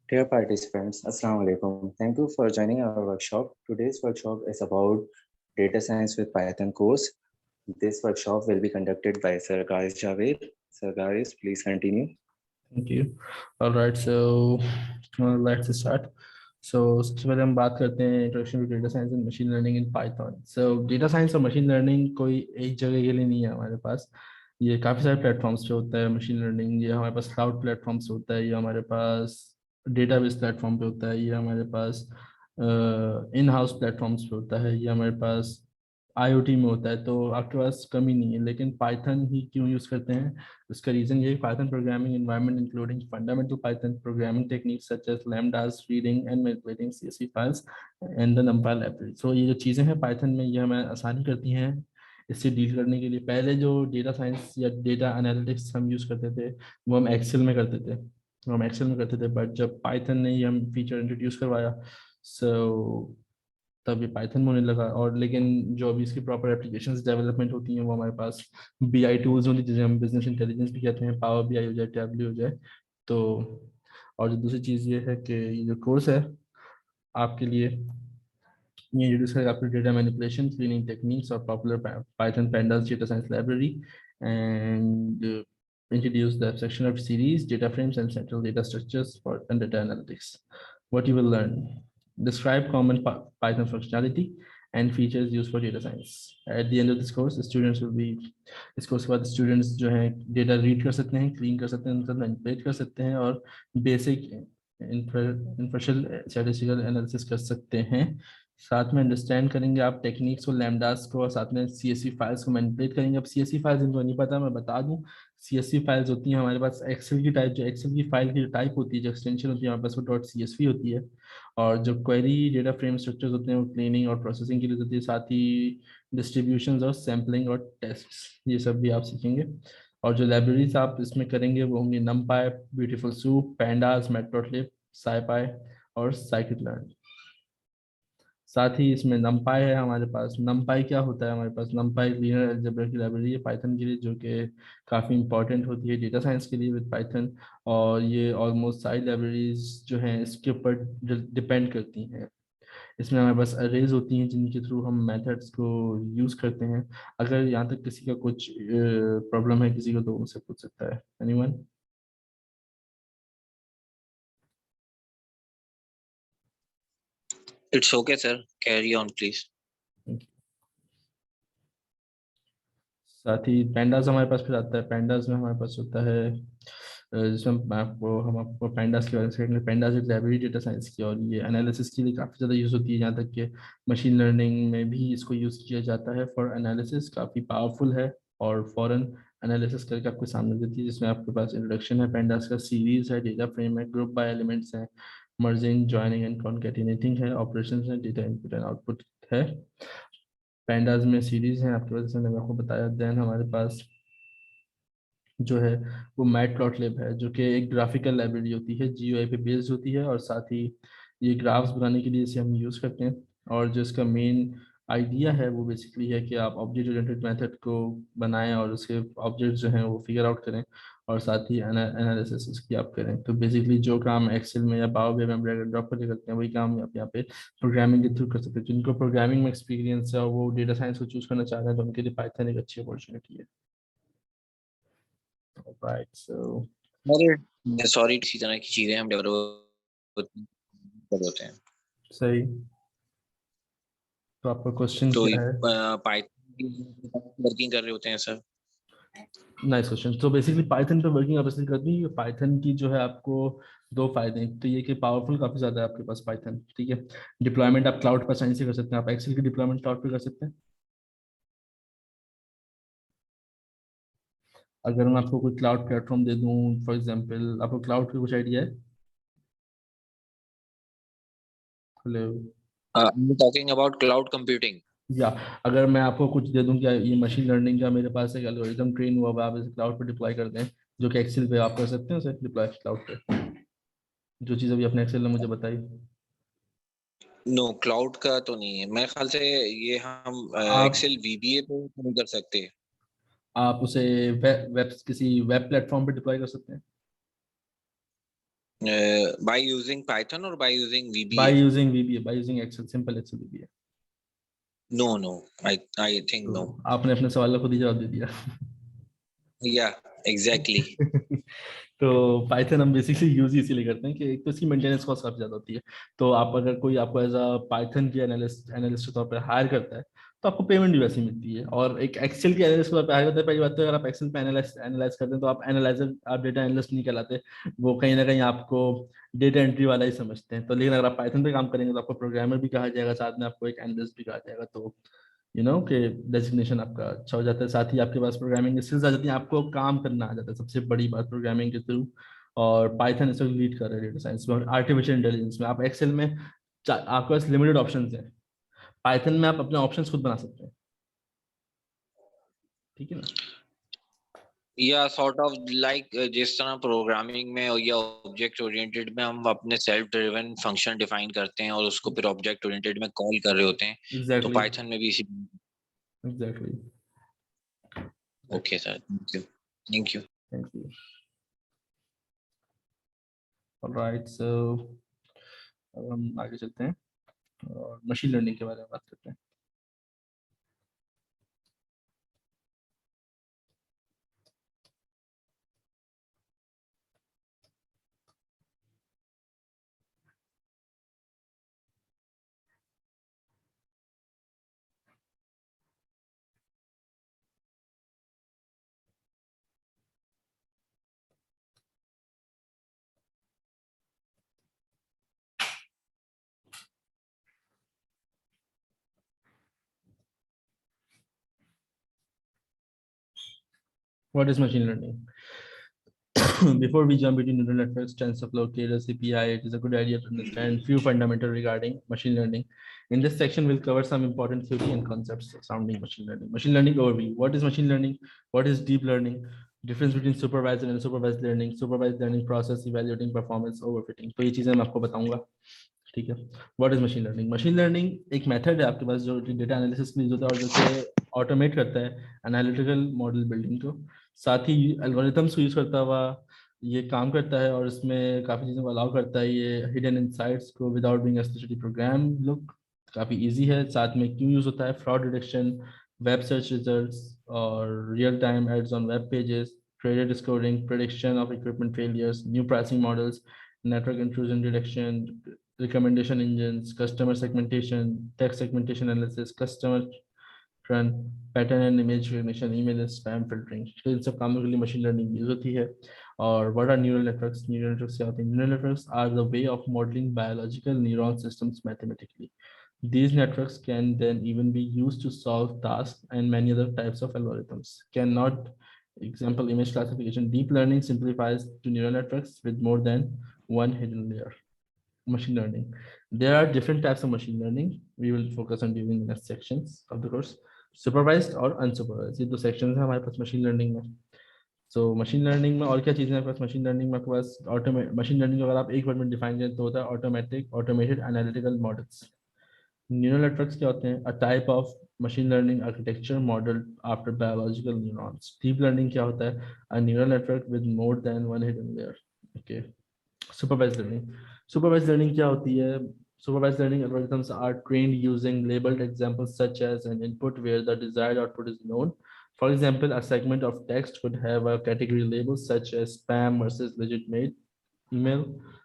Dear participants, Assalamu alaikum. Thank you for joining our workshop. Today's workshop is about data science with Python course. This workshop will be conducted by Sir Garis Javed. Sir Garis, please continue. Thank you. All right, so let's start. So सबसे पहले हम बात करते हैं introduction to data science and machine learning in Python. So data science और machine learning कोई एक जगह के लिए नहीं है हमारे पास। ये काफ़ी सारे प्लेटफॉर्म्स पे होता है मशीन लर्निंग। ये हमारे पास क्लाउड प्लेटफॉर्म्स होता है, ये हमारे पास डेटाबेस प्लेटफॉर्म पे होता है, ये हमारे पास इन हाउस प्लेटफॉर्म्स पे होता है, ये हमारे पास आईओटी में होता है। तो आपके पास कमी नहीं है, लेकिन पाइथन ही क्यों यूज़ करते हैं? इसका रीज़न ये Python programming environment including fundamental Python programming techniques such as lambdas, reading and manipulating CSV files and the NumPy library. So ये जो चीज़ें हैं पाइथन में, ये हमें आसानी करती हैं इससे डील करने के लिए। पहले जो डेटा साइंस या डेटा एनालिटिक्स हम यूज़ करते थे वो हम एक्सेल में करते थे, बट जब पाइथन ने ये हम फीचर इंट्रोड्यूस करवाया, सो तब ये पाइथन में होने लगा। और लेकिन जो अभी इसकी प्रॉपर एप्लीकेशंस डेवलपमेंट होती हैं वो हमारे पास बीआई टूल्स होती हैं, जिसे हम बिजनेस इंटेलिजेंस भी कहते हैं, पावर बीआई हो जाए, टैबली हो जाए। तो और जो दूसरी चीज़ ये है कि ये जो कोर्स है आपके लिए, ये इंट्रोड्यूस करेगा आपको डेटा मैनिपुलेशन क्लीनिंग टेक्निक्स और popular Python pandas data science library, and introduce the section of series, data frames, and central data structures for and data analytics. What you will learn: describe common Python functionality and features used for data science. At the end of this course, students will be इस course के बाद students जो हैं data read कर सकते हैं, clean कर सकते हैं, उनका मैनिपुलेट कर सकते हैं और बेसिक इन्फरेंशियल स्टैटिस्टिकल एनालिसिस कर सकते हैं। साथ में अंडरस्टैंड करेंगे आप टेक्निक्स और लैम्डास को, और साथ में सीएसवी फाइल्स को मैनिपुलेट करेंगे। अब सीएसवी फाइल्स इनको नहीं पता, मैं बता दूं। सीएसवी फाइल्स होती हैं हमारे पास एक्सेल की टाइप, जो एक्सेल की फाइल की जो टाइप होती है, जो एक्सटेंशन होती है हमारे पास, वो डॉट सीएसवी होती है। और जो क्वेरी डेटा फ्रेम स्ट्रक्चर्स होते हैं वो क्लीनिंग और प्रोसेसिंग के लिए होती है। साथ ही डिस्ट्रीब्यूशंस और सैम्पलिंग और टेस्ट्स, ये सब भी आप सीखेंगे। और जो लाइब्रेरीज आप इसमें करेंगे वो होंगी NumPy, beautiful soup, pandas, matplotlib, SciPy और साइकिट लर्न। साथ ही इसमें नमपाई है हमारे पास। नमपाई क्या होता है? हमारे पास नमपाई लीनियर अलजेब्रा की लाइब्रेरी है पाइथन के लिए, जो कि काफ़ी इंपॉर्टेंट होती है डेटा साइंस के लिए विद पाइथन। और ये ऑलमोस्ट सारी लाइब्रेरीज जो हैं इसके ऊपर डिपेंड करती हैं। इसमें हमारे पास अरेज होती हैं जिनके थ्रू हम मेथड्स को यूज़ करते हैं। अगर यहाँ तक किसी का कुछ प्रॉब्लम है किसी को, तो मुझसे पूछ सकता है। Anyone? It's okay, sir. Carry on, please. साथ ही पैंडास हमारे पास फिर आता है। पैंडास में हमारे पास होता है जिसमें हम आपको पैंडास के बारे में सीखेंगे। पैंडास एक लाइब्रेरी डेटा साइंस की, और ये एनालिसिस के लिए काफ़ी ज़्यादा यूज़ होती है। यहाँ तक कि मशीन लर्निंग में भी इसको यूज़ किया जाता है फॉर एनालिसिस। काफ़ी पावरफुल है और फॉरन एनालिसिस करके आपके सामने देती है, जिसमें आपके पास इंट्रोडक्शन है पैंडास का, सीरीज है, डेटा फ्रेम है, ग्रुप बाय एलिमेंट्स है, मर्जिंग, जॉइनिंग एंड कॉन्केटिनेटिंग है, ऑपरेशंस है, डेटा इनपुट एंड आउटपुट है। पैंडास में सीरीज हैं आपके पास, जैसे मैंने आपको बताया। देन हमारे पास जो है वो मैटप्लॉटलिब है, जो कि एक ग्राफिकल लाइब्रेरी होती है, जीयूआई पे बेस्ड होती है। और साथ ही ये ग्राफ्स बनाने के लिए इसे हम यूज़ करते हैं। और जो इसका मेन आइडिया है वो बेसिकली है कि आप ऑब्जेक्ट ओरिएंटेड मेथड को बनाएं और उसके ऑब्जेक्ट जो हैं वो फिगर आउट करें, और साथ ही एनालिसिस उसकी आप करें। तो बेसिकली जो काम एक्सेल में या पावर बीआई में ड्रैग एंड ड्रॉप करके करते हैं, वही काम आप यहाँ पे प्रोग्रामिंग के थ्रू कर सकते हैं। जिनको प्रोग्रामिंग में एक्सपीरियंस है और वो डेटा साइंस को चूज करना चाह रहे हैं, तो उनके लिए पाइथन एक अच्छी अपॉर्चुनिटी है। Right, so सॉरी, इसी तरह की चीजें हम डेवलप कर देते हैं। सही। तो आपका क्वेश्चन तो क्या है? पाइथन वर्किंग कर रहे होते हैं सर। Nice question. तो बेसिकली पाइथन पे वर्किंग आप इसलिए करती है, पाइथन की जो है आपको दो फायदे हैं। तो ये कि पावरफुल काफ़ी ज़्यादा है आपके पास पाइथन, ठीक है। डिप्लॉयमेंट आप क्लाउड पर आसानी से कर सकते हैं। आप एक्सेल की डिप्लॉयमेंट क्लाउड पे कर सकते हैं। अगर मैं आपको कोई क्लाउड प्लेटफॉर्म दे दूं, फॉर एग्जांपल, आपको क्लाउड का कुछ आइडिया है? Hello? Talking about cloud computing. या अगर मैं आपको कुछ दे दूं कि ये मशीन लर्निंग का मेरे पास एक एल्गोरिथम ट्रेन हुआ हुआ है, आप इसे क्लाउड पर डिप्लॉय कर दें, जो कि एक्सेल पे आप कर सकते हैं, उसे डिप्लॉय क्लाउड पे, जो चीज़ अभी आपने एक्सेल ने मुझे बताई। नो, क्लाउड का तो नहीं है मेरे ख्याल से। ये हम आप एक्सेल वीबीए पे नहीं कर सकते। आप उसे किसी वेब प्लेटफॉर्म पे डिप्लॉय कर सकते हैं। By using Python or by using by VBA? using VBA, by using Excel, simple Excel VBA. No. I think तो no. आपने अपने सवाल का खुद ही जवाब दे दिया. Yeah, exactly. तो पाइथन हम बेसिकली यूज इसीलिए करते हैं कि एक तो इसकी मेंटेनेंस कॉस्ट काफी ज्यादा होती है. तो आप अगर कोई आपको एज अ पाइथन के एनालिस्ट के तौर पर हायर करता है तो आपको पेमेंट भी वैसी मिलती है. और एक एक्सेल के एनालिस्ट के तौर पर हायर करता है, पहली बात तो अगर आप एक्सेल पे एनालाइज करते हैं तो आप एनालाइजर, आप डेटा एनालिस्ट नहीं कहलाते. वो कहीं ना कहीं आपको डेटा एंट्री वाला ही समझते हैं. तो लेकिन अगर आप पाइथन पे काम करेंगे तो आपको प्रोग्रामर भी कहा जाएगा, साथ में आपको एक एनालिस्ट भी कहा जाएगा. तो कि डेजिग्नेशन आपका अच्छा हो जाता है, साथ ही आपके पास प्रोग्रामिंग स्किल्स आ जाती हैं, आपको काम करना आ जाता है, सबसे बड़ी बात प्रोग्रामिंग के थ्रू. और पाइथन इस वक्त लीड कर रहा है डेटा साइंस में और आर्टिफिशियल इंटेलिजेंस में. आप एक्सेल में आपके पास लिमिटेड ऑप्शंस हैं, पाइथन में आप अपने ऑप्शंस खुद बना सकते हैं. ठीक है ना. या सॉर्ट ऑफ लाइक जिस तरह प्रोग्रामिंग में या ऑब्जेक्ट ओरिएंटेड में हम अपने सेल्फ ड्रिवन फंक्शन डिफाइन करते हैं और उसको फिर ऑब्जेक्ट ओरिएंटेड में कॉल कर रहे होते हैं, तो एग्जैक्टली पाइथन में भी इसी. Exactly. Okay sir, thank you. Thank you. Alright, so अब हम आगे चलते हैं और मशीन लर्निंग के बारे में बात करते हैं. What is machine learning? Before we jump into neural networks, TensorFlow, Keras, API, it is a good idea to understand few fundamentals regarding machine learning. In this section, we'll cover some important theory and concepts surrounding machine learning. Machine learning overview. What is machine learning? What is deep learning? Difference between supervised and unsupervised learning. Supervised learning process, evaluating performance, overfitting. तो ये चीजें मैं आपको बताऊंगा. ठीक है. What is machine learning? Machine learning एक method है आपके पास जो डेटा एनालिसिस के लिए होता है और जो कि ऑटोमेट करता है एनालिटिकल मॉडल बिल्डिंग को, साथ ही एल्गोरिथम्स को यूज करता हुआ ये काम करता है और इसमें काफ़ी चीज़ों को अलाउ करता है. ये हिडन इनसाइट्स को without being explicitly program look काफ़ी इजी है. साथ में क्यों यूज़ होता है? Fraud detection, web search results और real time ads on web pages, credit scoring, prediction of equipment failures, new pricing models, network intrusion detection, recommendation engines, customer segmentation, text segmentation analysis, customer trend, pattern and image recognition, email and spam filtering. तो इन सब कामों के लिए machine learning use होती है. और what are neural networks? Neural networks क्या होते हैं? Neural networks are the way of modeling biological neuron systems mathematically. These networks can then even be used to solve tasks and many other types of algorithms. Cannot, example, image classification. Deep learning simplifies to neural networks with more than one hidden layer. Machine learning. There are different types of machine learning. We will focus on during the next sections of the course. Supervised और unsupervised, ये दो sections हैं हमारे पास machine learning में. So machine learning में और क्या चीज़ें हैं आपके पास? machine learning में आपके पास machine learning अगर आप एक वर्ड में define करें तो होता है automated analytical models. Neural networks क्या होते हैं? A type of machine learning architecture modeled after biological neurons. Deep learning क्या होता है? A neural network with more than one hidden layer. Okay. Supervised learning. Supervised learning क्या होती है? Supervised learning algorithms are trained using labeled examples such as an input where the desired output is known. For example, a segment of text could have a category label such as spam versus legitimate email,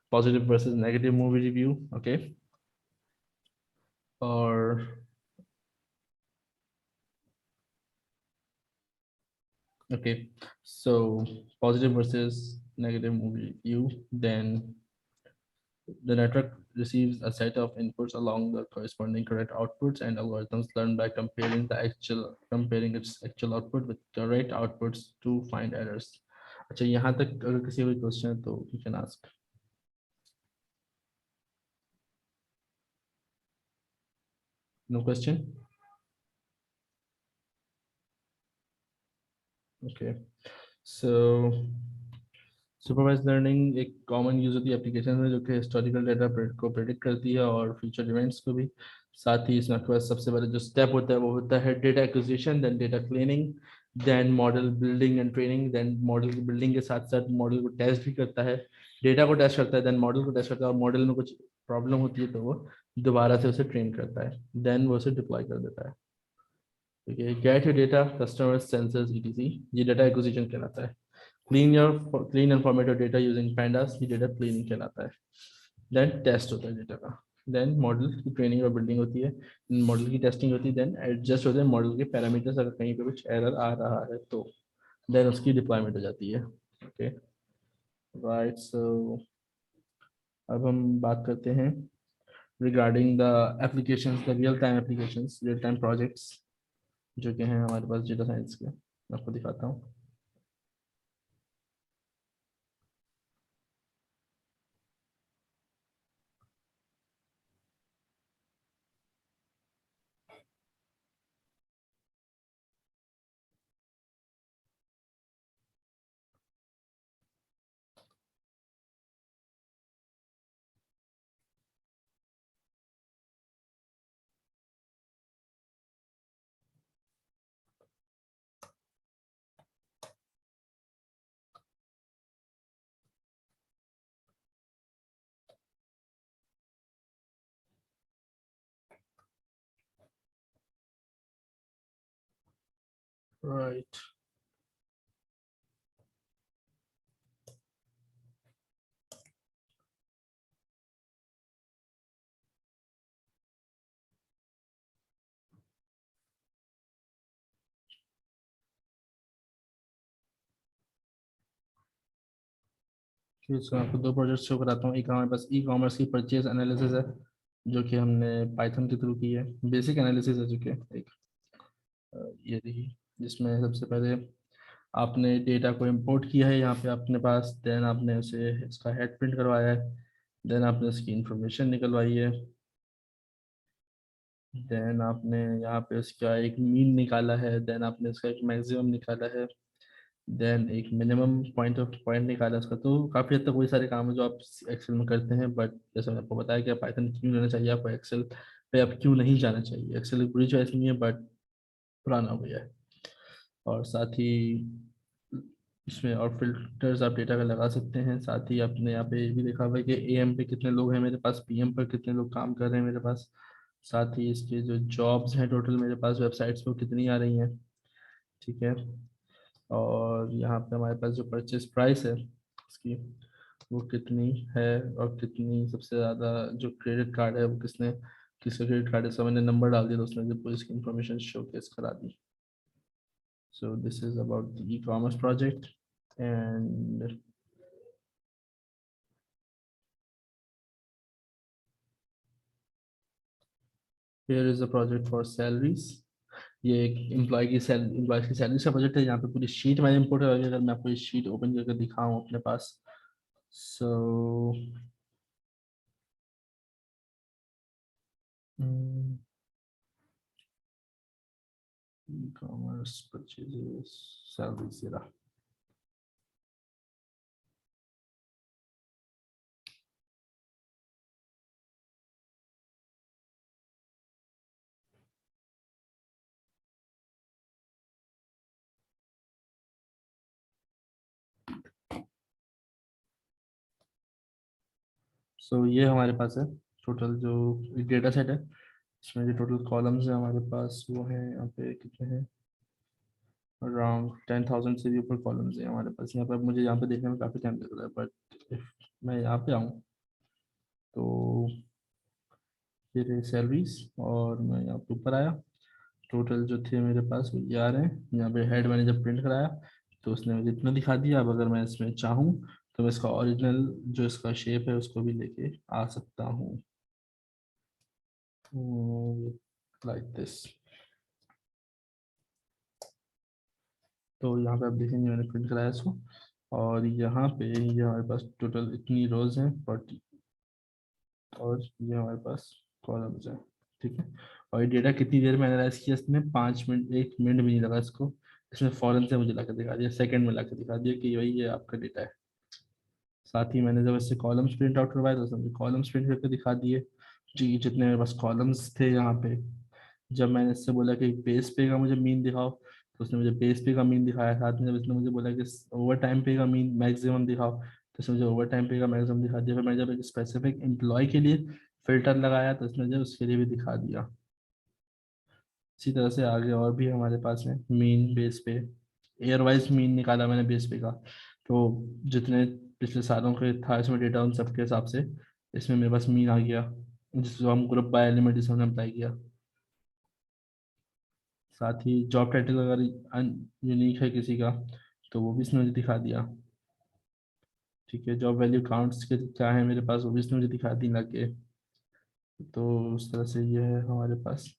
positive versus negative movie review. Okay. Or okay, so positive versus negative movie review. Then the network receives a set of inputs along the corresponding correct outputs, and algorithms learn by comparing its actual output with correct outputs to find errors. अच्छा, यहाँ तक अगर किसी कोई question है तो you can ask. No question? Okay. So supervise learning एक common use होती है एप्लीकेशन में जो कि हिस्टोरिकल डेटा को प्रेडिक्ट करती है और फ्यूचर इवेंट्स को भी. साथ ही इसमें आपके पास सबसे पहले जो स्टेप होता है वो होता है data acquisition, then data cleaning, then model building and training, then model की बिल्डिंग के साथ साथ मॉडल को टेस्ट भी करता है, डेटा को टेस्ट करता है, देन मॉडल को टेस्ट करता है, और मॉडल में कुछ प्रॉब्लम होती है तो वो दोबारा से उसे ट्रेन करता है, देन वो उसे डिप्लॉय कर देता है। ठीक है, get your data, customers, sensors, etc, ये डेटा एक्विजिशन कहलाता है। Clean and format your data using pandas, ये डेटा क्लीनिंग कहलाता है। देन टेस्ट होता है डेटा का, देन मॉडल की ट्रेनिंग और बिल्डिंग होती है, मॉडल की टेस्टिंग होती है, देन एडजस्ट होते हैं मॉडल के पैरामीटर्स, अगर कहीं पे कुछ एरर आ रहा है तो देन उसकी डिप्लॉयमेंट हो जाती है। ओके राइट, सो अब हम बात करते हैं regarding the applications, the real time applications, real time projects जो कि हैं हमारे पास डेटा साइंस के। मैं आपको दिखाता हूँ। राइट, इसको आपको दो प्रोजेक्ट शो कराता हूँ। एक हमारे पास ई कॉमर्स की परचेज एनालिसिस है जो कि हमने पाइथन के थ्रू की है, बेसिक एनालिसिस है जो कि एक ये रही, जिसमें सबसे पहले आपने डेटा को इंपोर्ट किया है यहाँ पे अपने पास, देन आपने उसे इसका हेड प्रिंट करवाया है, देन आपने उसकी इंफॉर्मेशन निकलवाई है, देन आपने यहाँ पे उसका एक मीन निकाला है, देन आपने उसका एक मैक्सिमम निकाला है, देन एक मिनिमम पॉइंट निकाला उसका। तो काफ़ी हद तक वही सारे काम है जो आप एक्सेल में करते हैं, बट जैसे मैंने आपको बताया कि आप पाइथन क्यों लेना चाहिए, आपको एक्सेल पे आप क्यों नहीं जाना चाहिए। एक्सेल एक बुरी चॉइस नहीं है, बट पुराना हो गया है। और साथ ही इसमें और फिल्टर्स आप डेटा का लगा सकते हैं। साथ ही आपने यहाँ पे ये भी देखा हुआ है कि एएम पे कितने लोग हैं मेरे पास, पीएम पर कितने लोग काम कर रहे हैं मेरे पास। साथ ही इसके जो जॉब्स हैं टोटल मेरे पास वेबसाइट्स पर कितनी आ रही हैं। ठीक है, और यहाँ पे हमारे पास जो परचेज प्राइस है उसकी वो कितनी है, और कितनी सबसे ज़्यादा जो क्रेडिट कार्ड है वो किसका क्रेडिट कार्ड है, सब मैंने नंबर डाल दिया तो उसने जो पूरी इसकी इन्फॉर्मेशन शोकेस करा दी। So this is about the e-commerce project, and here is a project for salaries. ये एक एम्प्लॉय की सैलरी का प्रोजेक्ट है। यहाँ पे पूरी शीट मैंने इंपोर्ट करवाई है। अगर मैं आपको ये शीट ओपन करके दिखाऊँ अपने पास, सो e-commerce purchases salaries ये रहा। सो ये हमारे पास है टोटल जो डेटा सेट है, इसमें जो टोटल कॉलम्स है हमारे पास वो हैं यहाँ पे कितने हैं, अराउंड 10,000 से भी ऊपर कॉलम्स हैं हमारे पास। यहाँ पर मुझे यहाँ पे देखने में काफ़ी टाइम लग रहा है, बट मैं यहाँ पे आऊँ तो ये रहे सैलरीज, और मैं यहाँ पे ऊपर आया, टोटल जो थे मेरे पास वो ये आ रहे हैं। यहाँ पे हेड मैंने जब प्रिंट कराया तो उसने मुझे इतना दिखा दिया। अब अगर मैं इसमें चाहूँ तो मैं इसका ओरिजिनल जो इसका शेप है उसको भी लेके आ सकता हूँ, लाइक दिस। तो यहाँ पे आप देखेंगे मैंने प्रिंट कराया इसको, और यहाँ पे ये हमारे पास टोटल इतनी रोज हैं 40, और ये हमारे पास कॉलम्स हैं। ठीक है, और ये डेटा कितनी देर में एनालाइज किया इसने, 5 मिनट, 1 मिनट भी नहीं लगा इसको। इसने फौरन से मुझे लाकर दिखा दिया, सेकंड में लाकर दिखा दिया कि भाई ये आपका डेटा है। साथ ही मैंने जब इससे कॉलम्स प्रिंट आउट करवाए तो उसने मुझे कॉलम्स प्रिंट करके दिखा दिए जी, जितने मेरे पास कॉलम्स थे यहाँ पे। जब मैंने इससे बोला कि बेस पे का मुझे मीन दिखाओ, तो उसने मुझे बेस पे का मीन दिखाया, साथ में जब उसने मुझे बोला कि ओवर टाइम पे का मीन मैक्सिमम दिखाओ, तो उसने मुझे ओवर टाइम पे का मैक्सिमम दिखा दिया। फिर मैं जब एक स्पेसिफिक एम्प्लॉय के लिए फिल्टर लगाया तो उसने मुझे उसके लिए भी दिखा दिया। इसी तरह से आगे और भी हमारे पास है मीन बेस पे, एयर वाइज मीन निकाला मैंने बेस पे का, तो जितने पिछले सालों के था इसमें डेटा उन सबके हिसाब से इसमें मेरे पास मीन आ गया, जिसको हम ग्रुप बाय एलिमेंट जिसे हमने अप्लाई किया। साथ ही जॉब टाइटल अगर यूनिक है किसी का तो वो भी इसने मुझे दिखा दिया। ठीक है, जॉब वैल्यू काउंट्स के क्या है मेरे पास वो भी इसने मुझे दिखा दी लगे। तो उस तरह से ये है हमारे पास।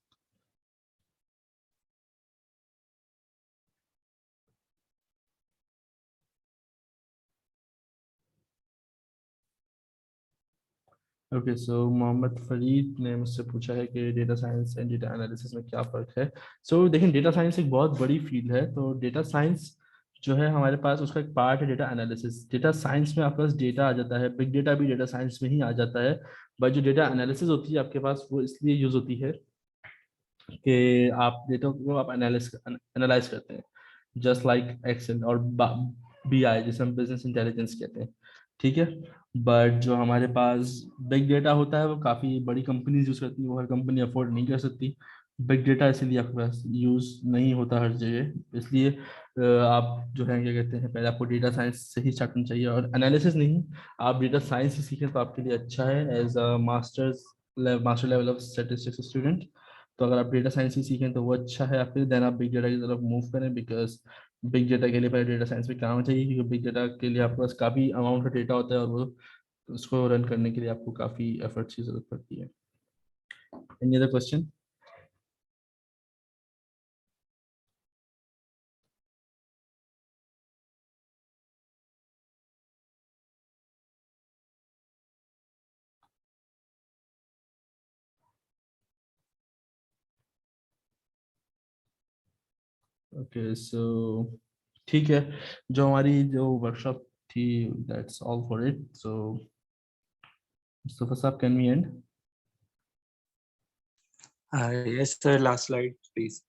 ओके, सो मोहम्मद फरीद ने मुझसे पूछा है कि data science and data analysis में क्या फ़र्क है। सो देखें, डेटा साइंस एक बहुत बड़ी फील्ड है। तो डेटा साइंस जो है हमारे पास उसका एक पार्ट है डेटा एनालिसिस। डेटा साइंस में आपके पास डेटा आ जाता है, बिग डेटा भी डेटा साइंस में ही आ जाता है। बट जो डेटा एनालिसिस होती है आपके पास वो इसलिए यूज़ होती है कि आप डेटा को आप एनालाइज करते हैं, जस्ट लाइक एक्सेल और BI जिसे हम बिजनेस इंटेलिजेंस कहते हैं। ठीक है, बट जो हमारे पास बिग डेटा होता है वो काफ़ी बड़ी कंपनीज यूज़ करती है, वो हर कंपनी अफोर्ड नहीं कर सकती बिग डेटा, इसीलिए आपके पास यूज़ नहीं होता हर जगह। इसलिए आप जो है क्या कहते हैं, पहले आपको डेटा साइंस से ही स्टार्ट करना चाहिए और एनालिसिस नहीं। आप डेटा साइंस ही सीखें तो आपके लिए अच्छा है as a master level of statistics student. तो अगर आप डेटा साइंस ही सीखें तो वो अच्छा है आपके लिए। देन आप बिग डेटा की तरफ मूव करें, बिकॉज बिग डेटा के लिए पहले डेटा साइंस में क्या होना चाहिए, क्योंकि बिग डेटा के लिए आपके पास काफ़ी अमाउंट का डेटा होता है और वो उसको रन करने के लिए आपको काफ़ी एफर्ट्स की जरूरत पड़ती है। Any other question? Okay, so ठीक है, जो हमारी जो वर्कशॉप थी that's all for it. So Mustafa साहब, can we end? Yes, sir. Last slide, please.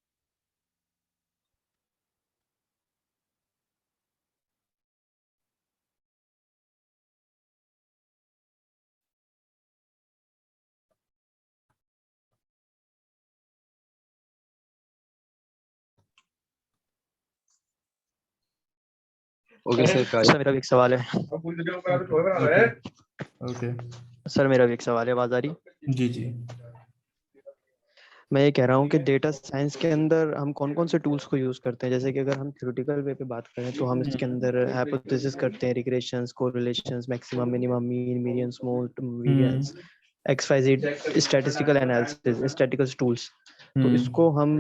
Okay, sir. Sir मेरा भी एक सवाल है। ओके, सर मेरा भी एक सवाल है, आवाज आ रही? जी जी। मैं ये कह रहा हूँ कि डेटा साइंस के अंदर हम कौन कौन से टूल्स को यूज करते हैं। जैसे कि अगर हम थ्योरेटिकल वे पे बात करें तो हम इसके अंदर हाइपोथेसिस करते हैं, regressions, correlations, maximum, minimum, mean, variance, mode, variance, XYZ, statistical analysis, statistical tools. तो इसको हम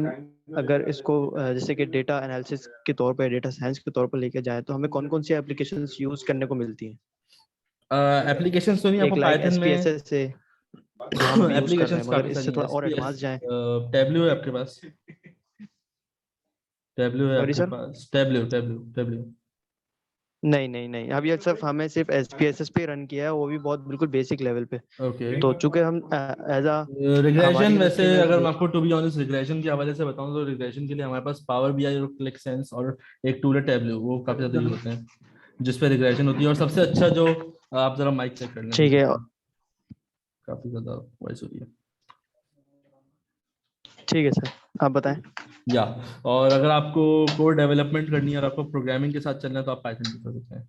अगर इसको जैसे कि डेटा एनालिसिस के तौर पे, डेटा साइंस के तौर पर लेके जाए तो हमें कौन कौन सी एप्लीकेशंस यूज करने को मिलती हैं? एप्लीकेशंस तो नहीं, एक आपको लाइक पाइथन में SPSS से जो हम अभी यूज कर रहे एप्लीकेशंस हैं, मगर काफ़ी इससे सारी हैं। थोड़ा और SPS, एडवांस जाएं। टैबल्यू है आपके पास? टैबल्यू है सॉरी आपके सर? पास? टैबल्यू टैबल्यू टैबल्यू नहीं नहीं नहीं, अभी ये सिर्फ हमें सिर्फ SPSS पे रन किया है, वो भी बहुत बिल्कुल बेसिक लेवल पे। ओके। तो चूंकि हम एज अ हमारी रिग्रेशन, वैसे इंडस्ट्री में अगर मैं आपको टू बी ऑनेस्ट रिग्रेशन के हवाले से बताऊं तो रिग्रेशन के लिए हमारे पास पावर BI और क्लिक सेंस और एक टूल है टैबल्यू, वो काफ़ी ज़्यादा यूज होते हैं जिस पे रिग्रेशन होती है। और सबसे अच्छा जो आप जरा माइक चेक कर लें ठीक थोड़ी है। सी, काफ़ी ज़्यादा वॉइस हो रही है। ठीक है सर, आप बताएं। या, और अगर आपको कोड डेवलपमेंट करनी है और आपको प्रोग्रामिंग के साथ चलना है तो आप पाइथन प्रेफर करते हैं,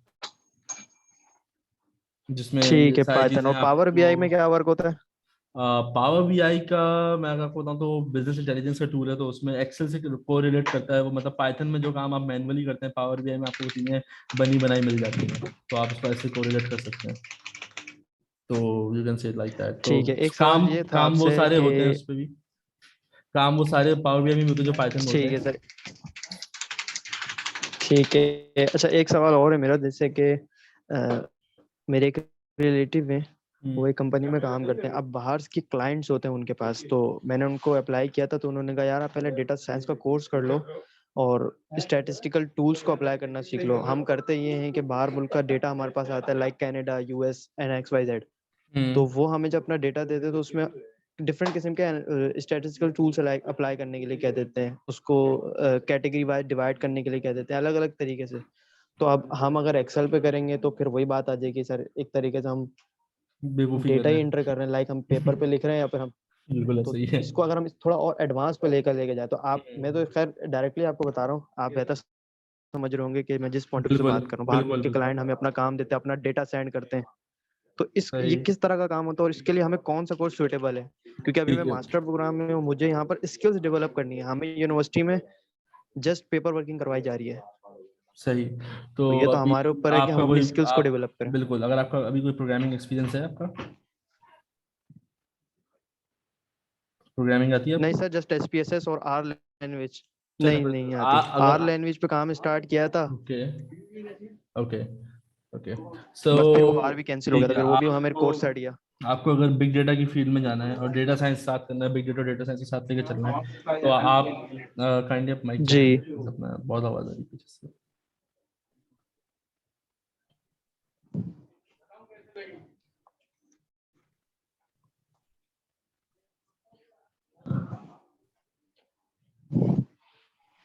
जिसमें ये ठीक है, सारी पाइथन। चीज़ें और पावर आपको। BI में क्या वर्क होता है? पावर BI का मैं अगर आपको बताऊं तो बिजनेस इंटेलिजेंस का टूल है, तो उसमें एक्सेल से को रिलेट करता है वो। मतलब पाइथन में जो काम आप मैनुअली करते हैं पावर BI में आपको वो चीज़ें बनी बनाई मिल जाती हैं, तो आप उसको ऐसे कोरिलेट कर सकते हैं। तो you can say like that. तो ठीक है, एक सवाल काम ये था काम वो आपसे सारे कि होते हैं उस पर भी, काम वो सारे पावर BI में भी होते हैं जो पाइथन में होते ठीक है हैं। सर, ठीक है। अच्छा, एक सवाल और है मेरा, जैसे कि मेरे एक रिलेटिव है, वो एक कंपनी में काम करते हैं। अब बाहर के क्लाइंट्स होते हैं उनके पास, तो मैंने उनको अप्लाई किया था, तो उन्होंने कहा यार आप पहले डेटा साइंस का कोर्स कर लो और स्टैटिस्टिकल टूल्स को अप्लाई करना सीख लो। हम करते ये हैं कि बाहर मुल्क का डेटा हमारे पास आता है, like Canada, US and XYZ। तो वो हमें जब अपना डेटा देते तो उसमें डिफरेंट किस्म के स्टैटिस्टिकल टूल्स अप्लाई करने के लिए कह देते हैं, उसको कैटेगरी वाइज डिवाइड करने के लिए कह देते हैं, अलग अलग तरीके से। तो अब हम अगर एक्सेल पे करेंगे तो फिर वही बात आ जाएगी सर, एक तरीके से हम बेवकूफ़ी कर डेटा ही रहे हैं। इंटर कर रहे हैं, लाइक हम पेपर पे लिख रहे हैं या फिर हम बिल्कुल तो ऐसा ही है। इसको अगर हम थोड़ा और एडवांस पे लेके जाए तो आप, मैं तो खैर डायरेक्टली आपको बता रहा हूँ, आप बेहतर समझ रहे होंगे कि मैं जिस पॉइंट ऑफ व्यू से बिल्कुल बात कर रहा हूँ। बाहर बिल्कुल के बिल्कुल क्लाइंट हमें अपना काम देते हैं, अपना डेटा सेंड करते हैं, तो ये सही। किस तरह का काम होता है और इसके लिए हमें कौन सा कोर्स सुटेबल है, क्योंकि अभी मैं ठीक है, मास्टर प्रोग्राम में हूँ, मुझे यहाँ पर स्किल्स डेवलप करनी है, हमें यूनिवर्सिटी में जस्ट पेपर वर्किंग करवाई जा रही है, सही। तो तो ये तो अभी हमारे ऊपर है कि हम आपका अपनी कोई स्किल्स को आप डेवलप करें। बिल्कुल, अगर आपका अभी कोई प्रोग्रामिंग एक्सपीरियंस है, आपका प्रोग्रामिंग आती है नहीं आपको? सर, जस्ट SPSS और R लैंग्वेज चलो नहीं फिर नहीं आती। अगर R लैंग्वेज पे काम स्टार्ट किया था, okay okay okay so but फिर वो R भी कैंसिल हो गया ठीक था, है। फिर वो भी हमें कोर्स से हट गया। आपको अगर बिग डेटा की फील्ड में जाना है और डेटा साइंस साथ करना है, बिग डेटा डेटा साइंस के साथ लेके चलना है, तो आप काइंडली अप माइक जी अपना, बहुत आवाज आ रही है पीछे से।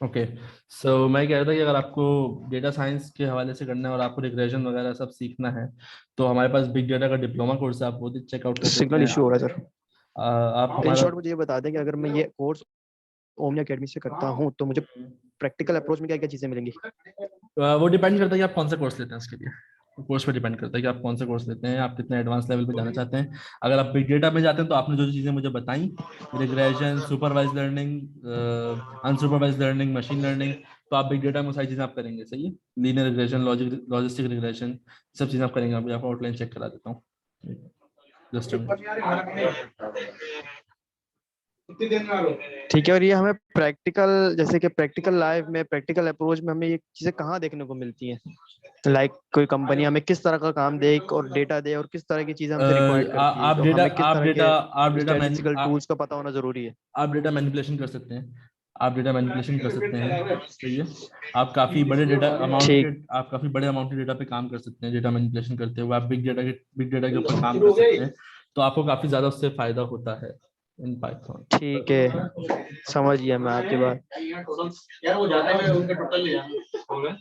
ओके सो मैं कह रहा था कि अगर आपको डेटा साइंस के हवाले से करना है और आपको रिग्रेशन वगैरह सब सीखना है, तो हमारे पास बिग डेटा का डिप्लोमा कोर्स है, आप वो चेकआउट कर सकते सिग्नल हैं। इशू हो रहा है सर। आप इन हमारा शॉर्ट मुझे ये बता दें कि अगर मैं ये कोर्स ओमनी एकेडमी से करता हूँ तो मुझे प्रैक्टिकल अप्रोच में क्या क्या चीजें मिलेंगी? वो डिपेंड करता है कि आप कौन सा कोर्स लेते हैं। उसके लिए कोर्स पे डिपेंड करता है कि आप कौन सा कोर्स लेते हैं, आप कितने एडवांस लेवल पे जाना चाहते हैं। अगर आप बिग डेटा में जाते हैं तो आपने जो चीज़ें मुझे बताई, regression, supervised learning, unsupervised learning, machine learning, तो आप बिग डेटा में सारी चीज़ें आप करेंगे। सही है, लीनियर रिग्रेशन, लॉजिस्टिक रिग्रेशन, सब चीज़ें आप करेंगे। अभी आपको आउटलाइन चेक करा देता हूँ जस्ट। ठीक है, और ये हमें प्रैक्टिकल, जैसे कि प्रैक्टिकल लाइफ में, प्रैक्टिकल अप्रोच में हमें ये चीजें कहाँ देखने को मिलती हैं? लाइक कोई कंपनी हमें किस तरह का काम दे और डेटा दे और किस तरह की चीजें हमसे रिक्वायर्ड करती है, आप तो डेटा हमें किस आप तरह डेटा आप के डेटा मैन स्टैटिस्टिकल टूल्स का पता होना जरूरी है? आप डेटा मैनिपुलेशन कर सकते हैं। आप डेटा मैनिपुलेशन कर सकते हैं। सही है, आप काफी बड़े डेटा अमाउंट के ठीक। आप काफी बड़े अमाउंट के डेटा पे काम कर सकते हैं। डेटा मैनिपुलेशन करते हुए आप बिग डेटा के ऊपर काम कर सकते हैं, तो आपको काफी ज्यादा उससे फायदा होता है इन पाइथन। ठीक है, समझ गया मैं आपकी बात। यार वो जाता है उनका टोटल ले जाना,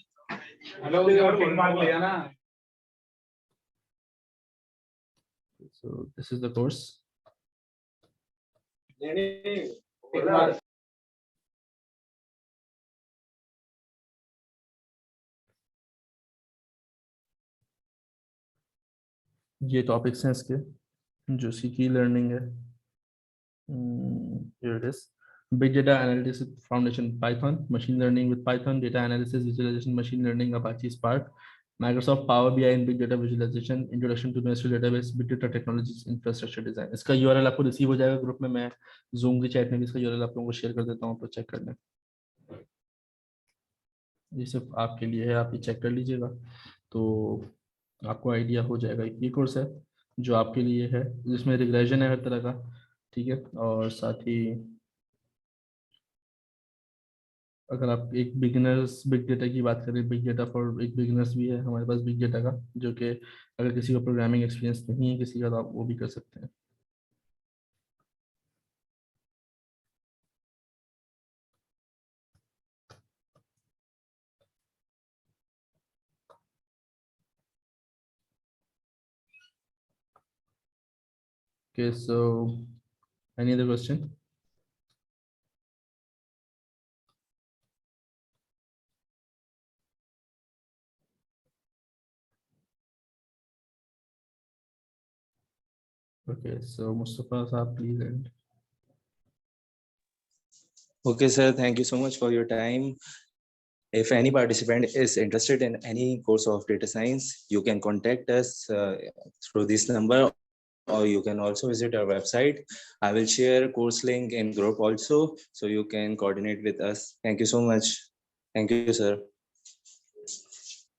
हेलो उनका मार्क ले जाना। So this is the course. ये टॉपिक्स हैं इसके, जो सी की लर्निंग है। Here it is. Big data analytics foundation Python, machine learning with Python, data analysis, visualization, machine learning, Apache Spark, Microsoft Power BI and big data visualization, introduction to NoSQL database, big data technologies, infrastructure design. इसका URL आपको receive हो जाएगा group में, मैं Zoom की chat में भी इसका URL आप लोगों को शेयर कर देता हूँ, तो चेक कर लें। ये सिर्फ आपके लिए है, आप ये चेक कर लीजिएगा तो आपको आइडिया हो जाएगा। ये कोर्स है जो आपके लिए है, जिसमें रिग्रेशन है हर तरह का, ठीक है। और साथ ही अगर आप एक बिगिनर्स बिग डेटा की बात करें, बिग डेटा फॉर एक बिगिनर्स भी है हमारे पास बिग डेटा का, जो कि अगर किसी को प्रोग्रामिंग एक्सपीरियंस नहीं है किसी का, तो आप वो भी कर सकते हैं। Okay, so any other question? Okay, so Mustafa Saab, please end. Okay, sir. Thank you so much for your time. If any participant is interested in any course of data science, you can contact us through this number, or you can also visit our website. I will share course link in group also, so you can coordinate with us. Thank you so much. Thank you, sir.